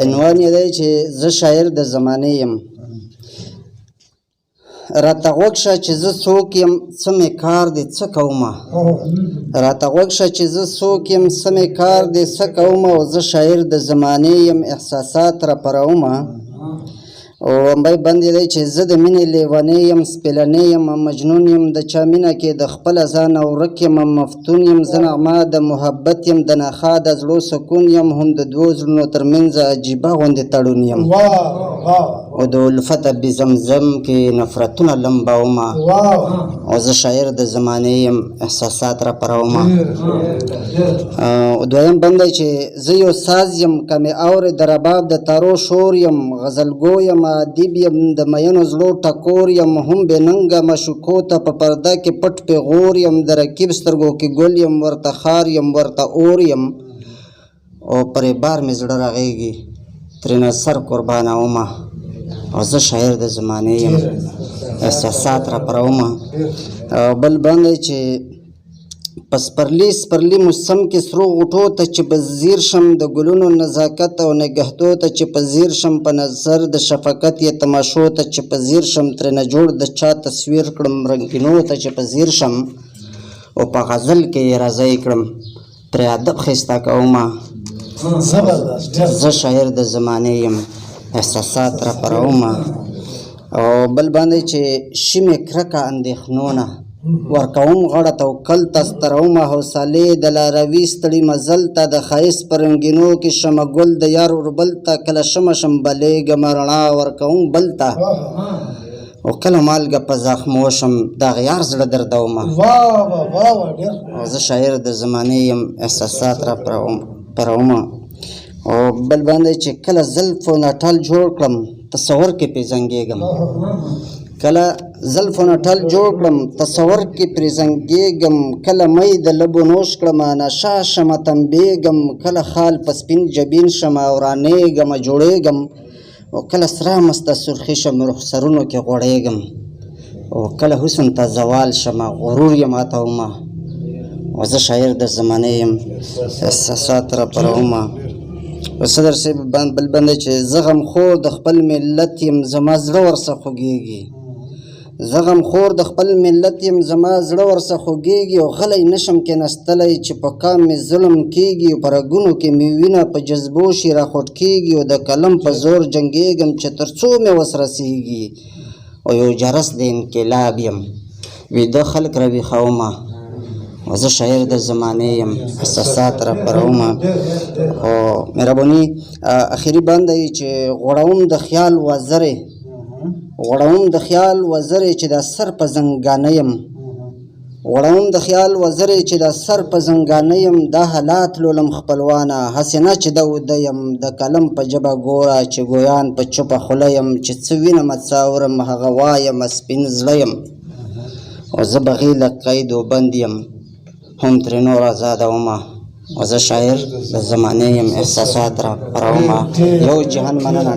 عنوان یې دی چې زه شاعر د زمانې یم. راته غوږ شه چې زه څوک یم، څه مې کار دی څه کومه. راته غوږ شه چې زه څوک یم، څه مې کار دی څه کومه. او زه شاعر د زمانې یم، احساسات راپارومه. او ومبی بند یې دی چې زه د مینې لیونی یم، سپیلنی یم، مجنون یم. د چا مینه کې د خپله ځانه ورک یم، مفتون یم. زه نغمه د محبت یم، د نخا د زړو سکون یم. هم د دوو زړونو تر منځه عجیبه غوندې تړون یم. او د الفته بې زمزم کې نفرتونه لمبومه. او زه شاعر د زمانې یم، احساسات راپارومه. دویم بند دی چې زه یو ساز یم، که مې اورې د رباب د تارو شور یم. غزلګو یم، ادیب یم، د مینو زړو ټکور یم. هم بې ننګه مشوکو ته په پرده کې پټ پیغور یم. د رقیب سترګو کې ګل یم، ورته خار یم، ورته اور یم. او پرې بار مې زړه رغېږي، ترېنه سر قربانومه. او زه شاعر د زمانې یم، احساسات راپارومه. او بل باندې چې په سپرلي موسم کې سرو غوټو ته چې په ځیر شم، د ګلونو نزاکت او نګهتو ته چې په ځیر شم. په نظر د شفقت یې تماشو ته چې په ځیر شم. ترېنه جوړ د چا تصویر کړم، رنګینو ته چې په ځیر شم. او په غزل کې یې راځی کړم، ترې ادب ښایسته کومه. زه شاعر د زمانې یم، احساسات راپارومه. او بل باندې چې شي مې کرکه اندېښنو نه، ورکوم غاړه توکل ته سترومه. حوصلې د لاروي ستړي مزل ته، د ښایست په رنګینو کې شمه ګل د یار وربل ته. کله شمه شم بلېږمه، رڼا ورکوم بل ته. او کله مالګه په زخمو شم، دغه یار زړه دردومه. او زه شاعر د زمانې یم، احساسات راپارومه. او بل باندې چې کله زلفو نه ټال جوړ کړم، تصور کې پرې زنګېږم. کله زلفو نه ټال جوړ کړم، تصور کې پرې زنګېږم. کله می د لبو نوش کړمه، نشه شمه تنبېږم. کله خال په سپین جبین شمه، ورانېږمه جوړېږم. او کله سره مسته سرخي شم، رخسرونو کې غوړېږم. او کله حسن ته زوال شمه، غرور یې ماتومه. او زه شاعر د زمانې یم، احساسات راپارومه. او صدر صاحب بل باندې چې زه غمخور د خپل ملت یم، زما زړه ورڅخه خوږېږي. زه غمخور د خپل ملت یم، زما زړه ورڅخه خوږېږي. او غلی نشم کېناستلی چې په کام مې ظلم کېږي. او په رګونو کې مې وینه په جذبو شي راخوټ کېږي. او د قلم په زور جنګېږم چې تر څو مې وس رسېږي. او یو جرس د انقلاب یم، ویده خلک راویښومه. او زه شاعر د زمانې یم، احساسات راپارومه. او مهرباني اخري بند دی چې غوړوم د خیال وزرې، غوړوم د خیال وزرې چې د سر په زنګانه یم. غوړوم د خیال وزرې چې د سر په زنګانه یم. دا حالات لولم خپلوانه، هسې نه چې د وده یم. د قلم په ژبه ګوره چې ګویان په چوپه خوله یم. چې څه وینمه څه اورم، هغه وایمه سپین زړه یم. او زه بغې له قید و بند یم، هم ترې نور آزادومه. او زه شاعر د زمانې یم، احساسات راپارومه. یو جهان مننه.